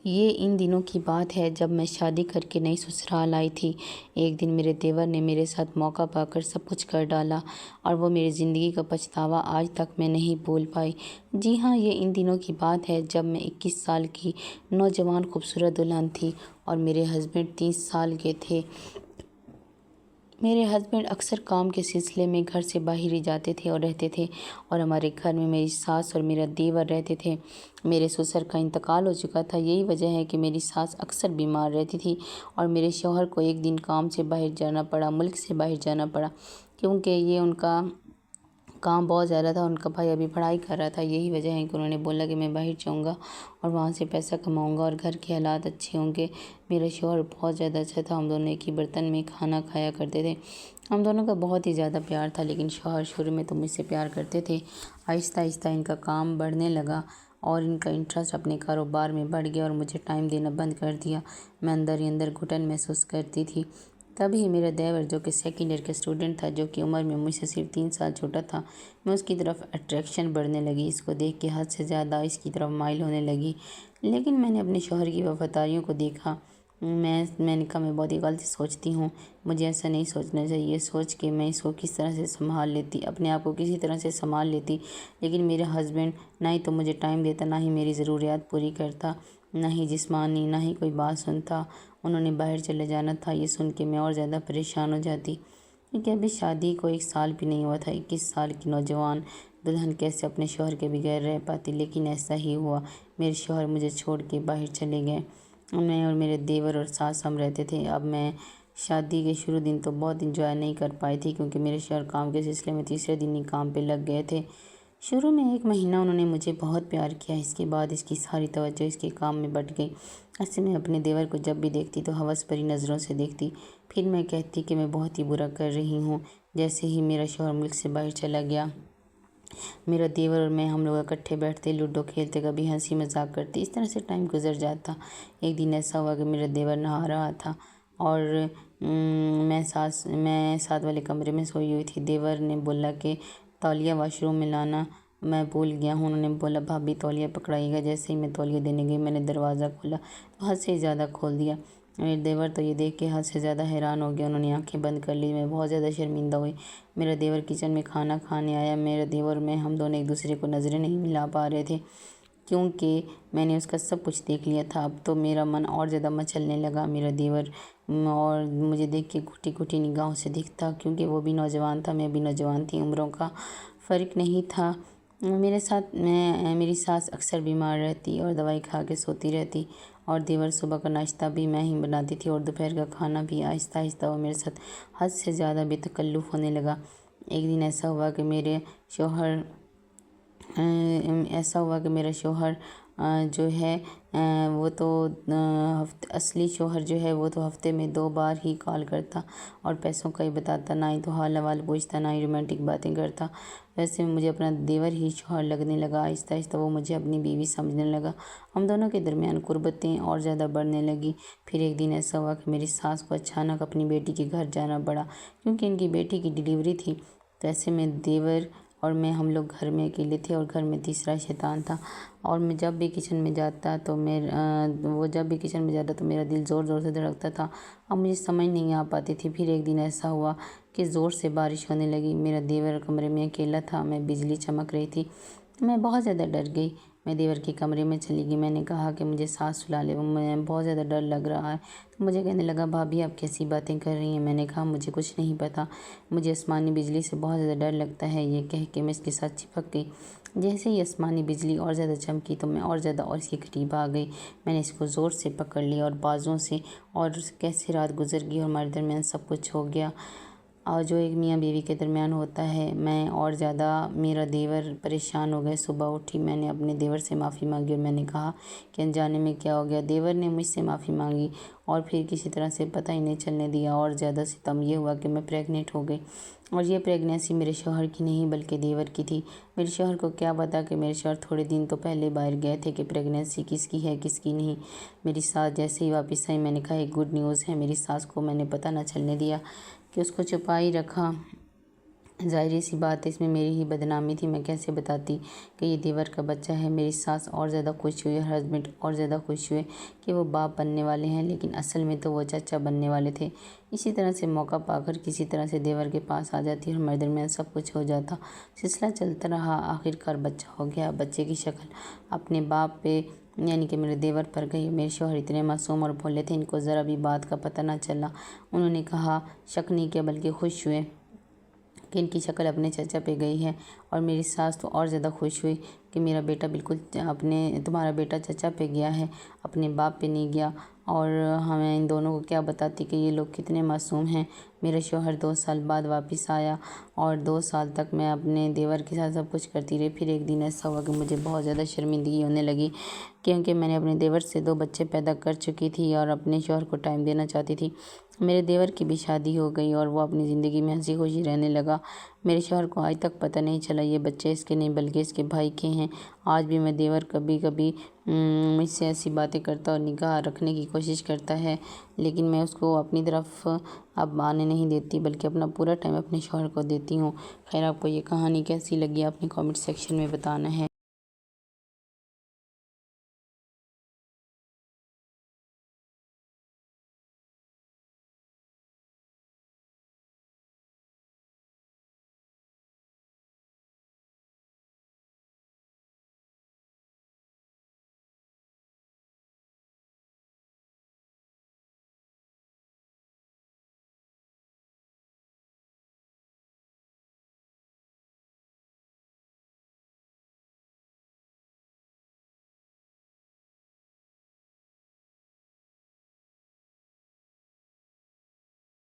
یہ ان دنوں کی بات ہے جب میں شادی کر کے نئی سسرال آئی تھی۔ ایک دن میرے دیور نے میرے ساتھ موقع پا کر سب کچھ کر ڈالا اور وہ میری زندگی کا پچھتاوا آج تک میں نہیں بھول پائی۔ جی ہاں، یہ ان دنوں کی بات ہے جب میں 21 سال کی نوجوان خوبصورت دلہن تھی اور میرے ہسبینڈ 30 سال کے تھے۔ میرے ہسبینڈ اکثر کام کے سلسلے میں گھر سے باہر ہی جاتے تھے اور رہتے تھے اور ہمارے گھر میں میری ساس اور میرا دیور رہتے تھے۔ میرے سسر کا انتقال ہو چکا تھا، یہی وجہ ہے کہ میری ساس اکثر بیمار رہتی تھی اور میرے شوہر کو ایک دن کام سے باہر جانا پڑا، ملک سے باہر جانا پڑا، کیونکہ یہ ان کا کام بہت زیادہ تھا۔ ان کا بھائی ابھی پڑھائی کر رہا تھا، یہی وجہ ہے کہ انہوں نے بولا کہ میں باہر جاؤں گا اور وہاں سے پیسہ کماؤں گا اور گھر کے حالات اچھے ہوں گے۔ میرا شوہر بہت زیادہ اچھا تھا، ہم دونوں ایک ہی برتن میں کھانا کھایا کرتے تھے، ہم دونوں کا بہت ہی زیادہ پیار تھا۔ لیکن شوہر شروع میں تو مجھ سے پیار کرتے تھے، آہستہ آہستہ ان کا کام بڑھنے لگا اور ان کا انٹرسٹ اپنے کاروبار میں بڑھ گیا اور مجھے ٹائم دینا بند کر دیا۔ میں اندر ہی اندر گھٹن محسوس کرتی تھی۔ تبھی میرا دیور، جو کہ سیکنڈ ایئر کا اسٹوڈنٹ تھا، جو کہ عمر میں مجھ سے صرف 3 سال چھوٹا تھا، میں اس کی طرف اٹریکشن بڑھنے لگی، اس کو دیکھ کے حد سے زیادہ اس کی طرف مائل ہونے لگی۔ لیکن میں نے اپنے شوہر کی وفاداریوں کو دیکھا۔ میں نے کہا میں بہت ہی غلط سوچتی ہوں، مجھے ایسا نہیں سوچنا چاہیے، سوچ کے میں اس کو کس طرح سے سنبھال لیتی، اپنے آپ کو کسی طرح سے سنبھال لیتی۔ لیکن میرا ہسبینڈ نہ ہی تو مجھے ٹائم دیتا، نہ ہی میری ضروریات پوری کرتا، نہ ہی جسمانی، نہ ہی کوئی بات سنتا۔ انہوں نے باہر چلے جانا تھا، یہ سن کے میں اور زیادہ پریشان ہو جاتی، کیونکہ ابھی شادی کو 1 سال بھی نہیں ہوا تھا۔ 21 سال کی نوجوان دلہن کیسے اپنے شوہر کے بغیر رہ پاتی؟ لیکن ایسا ہی ہوا، میرے شوہر مجھے چھوڑ کے باہر چلے گئے۔ میں اور میرے دیور اور ساس ہم رہتے تھے۔ اب میں شادی کے شروع دن تو بہت انجوائے نہیں کر پائی تھی، کیونکہ میرے شوہر کام کے سلسلے میں تیسرے دن ہی کام پہ لگ گئے تھے۔ شروع میں 1 مہینہ انہوں نے مجھے بہت پیار کیا، اس کے بعد اس کی ساری توجہ اس کے کام میں بٹ گئی۔ ایسے میں اپنے دیور کو جب بھی دیکھتی تو ہوس بھری نظروں سے دیکھتی، پھر میں کہتی کہ میں بہت ہی برا کر رہی ہوں۔ جیسے ہی میرا شوہر ملک سے باہر چلا گیا، میرا دیور اور میں ہم لوگ اکٹھے بیٹھتے، لوڈو کھیلتے، کبھی ہنسی مذاق کرتے، اس طرح سے ٹائم گزر جاتا۔ ایک دن ایسا ہوا کہ میرا دیور نہا رہا تھا اور میں ساتھ والے کمرے میں سوئی ہوئی تھی۔ دیور نے بولا کہ تولیہ واش روم میں لانا، میں بھول گیا ہوں۔ انہوں نے بولا بھابھی تولیہ پکڑائیے گا۔ جیسے ہی میں تولیہ دینے گئی، میں نے دروازہ کھولا تو حد سے زیادہ کھول دیا۔ میرے دیور تو یہ دیکھ کے حد سے زیادہ حیران ہو گیا، انہوں نے آنکھیں بند کر لی۔ میں بہت زیادہ شرمندہ ہوئی۔ میرا دیور کچن میں کھانا کھانے آیا، میرا دیور اور میں ہم دونوں ایک دوسرے کو نظریں نہیں ملا پا رہے تھے، کیونکہ میں نے اس کا سب کچھ دیکھ لیا تھا۔ اب تو میرا من اور زیادہ مچلنے لگا۔ میرا دیور اور مجھے دیکھ کے گھٹی گھٹی نگاہوں سے دیکھتا، کیونکہ وہ بھی نوجوان تھا، میں بھی نوجوان تھی، عمروں کا فرق نہیں تھا۔ میری ساس اکثر بیمار رہتی اور دوائی کھا کے سوتی رہتی، اور دیور صبح کا ناشتہ بھی میں ہی بناتی تھی اور دوپہر کا کھانا بھی۔ آہستہ آہستہ وہ میرے ساتھ حد سے زیادہ بے تکلف ہونے لگا۔ ایک دن ایسا ہوا کہ میرا شوہر جو ہے وہ تو اصلی شوہر جو ہے وہ تو ہفتے میں 2 بار ہی کال کرتا اور پیسوں کا ہی بتاتا، نہ ہی تو حال احوال پوچھتا، نہ ہی رومانٹک باتیں کرتا۔ ویسے مجھے اپنا دیور ہی شوہر لگنے لگا۔ آہستہ آہستہ وہ مجھے اپنی بیوی سمجھنے لگا، ہم دونوں کے درمیان قربتیں اور زیادہ بڑھنے لگی۔ پھر ایک دن ایسا ہوا کہ میری ساس کو اچانک اپنی بیٹی کے گھر جانا پڑا، کیونکہ ان کی بیٹی کی ڈیلیوری تھی۔ تو ایسے میں دیور اور میں ہم لوگ گھر میں اکیلے تھے اور گھر میں تیسرا شیطان تھا، اور میں جب بھی کچن میں جاتا تو میرا دل زور زور سے دھڑکتا تھا۔ اب مجھے سمجھ نہیں آ پاتی تھی۔ پھر ایک دن ایسا ہوا کہ زور سے بارش ہونے لگی، میرا دیور کمرے میں اکیلا تھا، میں بجلی چمک رہی تھی، میں بہت زیادہ ڈر گئی۔ میں دیور کے کمرے میں چلی گئی، میں نے کہا کہ مجھے سانس سلا لے، مجھے بہت زیادہ ڈر لگ رہا ہے۔ تو مجھے کہنے لگا بھابھی آپ کیسی باتیں کر رہی ہیں؟ میں نے کہا مجھے کچھ نہیں پتا، مجھے آسمانی بجلی سے بہت زیادہ ڈر لگتا ہے۔ یہ کہہ کے میں اس کے ساتھ چپک گئی۔ جیسے ہی آسمانی بجلی اور زیادہ چمکی تو میں اور زیادہ اور اس کے قریب آ گئی۔ میں نے اس کو زور سے پکڑ لیا اور بازوؤں سے، اور کیسے رات گزر گئی اور ہمارے درمیان سب کچھ ہو گیا، اور جو ایک میاں بیوی کے درمیان ہوتا ہے۔ میں اور زیادہ، میرا دیور پریشان ہو گئے۔ صبح اٹھی، میں نے اپنے دیور سے معافی مانگی اور میں نے کہا کہ انجانے میں کیا ہو گیا۔ دیور نے مجھ سے معافی مانگی اور پھر کسی طرح سے پتہ ہی نہیں چلنے دیا، اور زیادہ ستم یہ ہوا کہ میں پریگننٹ ہو گئی، اور یہ پریگنینسی میرے شوہر کی نہیں بلکہ دیور کی تھی۔ میرے شوہر کو کیا پتا کہ میرے شوہر تھوڑے دن تو پہلے باہر گئے تھے کہ پریگنینسی کس کی ہے کس کی نہیں۔ میری ساس جیسے ہی واپس آئی، میں نے کہا ایک گڈ نیوز ہے۔ میری ساس کو میں نے پتہ نہ چلنے دیا کہ اس کو چھپا ہی رکھا۔ ظاہر سی بات ہے اس میں میری ہی بدنامی تھی، میں کیسے بتاتی کہ یہ دیور کا بچہ ہے۔ میری ساس اور زیادہ خوش ہوئی اور ہسبینڈ اور زیادہ خوش ہوئے کہ وہ باپ بننے والے ہیں، لیکن اصل میں تو وہ چچا بننے والے تھے۔ اسی طرح سے موقع پا کر کسی طرح سے دیور کے پاس آ جاتی اور ہمارے درمیان سب کچھ ہو جاتا۔ سلسلہ چلتا رہا، آخر کار بچہ ہو گیا۔ بچے کی شکل اپنے باپ پہ یعنی کہ میرے دیور پر گئی۔ میرے شوہر اتنے معصوم اور بھولے تھے، ان کو ذرا بھی بات کا پتہ نہ چلا۔ انہوں نے کہا، شک نہیں کیا بلکہ خوش ہوئے کہ ان کی شکل اپنے چچا پہ گئی ہے، اور میری ساس تو اور زیادہ خوش ہوئی کہ میرا بیٹا بالکل تمہارا بیٹا چچا پہ گیا ہے، اپنے باپ پہ نہیں گیا۔ اور ہمیں ان دونوں کو کیا بتاتی کہ یہ لوگ کتنے معصوم ہیں۔ میرا شوہر 2 سال بعد واپس آیا اور 2 سال تک میں اپنے دیور کے ساتھ سب کچھ کرتی رہی۔ پھر ایک دن ایسا ہوا کہ مجھے بہت زیادہ شرمندگی ہونے لگی، کیونکہ میں نے اپنے دیور سے 2 بچے پیدا کر چکی تھی اور اپنے شوہر کو ٹائم دینا چاہتی تھی۔ میرے دیور کی بھی شادی ہو گئی اور وہ اپنی زندگی میں ہنسی خوشی رہنے لگا۔ میرے شوہر کو آج تک پتہ نہیں چلا یہ بچے اس کے نہیں بلکہ اس کے بھائی کے ہیں۔ آج بھی میں دیور کبھی کبھی مجھ سے ایسی باتیں کرتا اور نگاہ رکھنے کی کوشش کرتا ہے، لیکن میں اس کو اپنی طرف اب آنے نہیں دیتی بلکہ اپنا پورا ٹائم اپنے شوہر کو دیتی ہوں۔ خیر، آپ کو یہ کہانی کیسی لگی آپ نے کامنٹ سیکشن میں بتانا ہے۔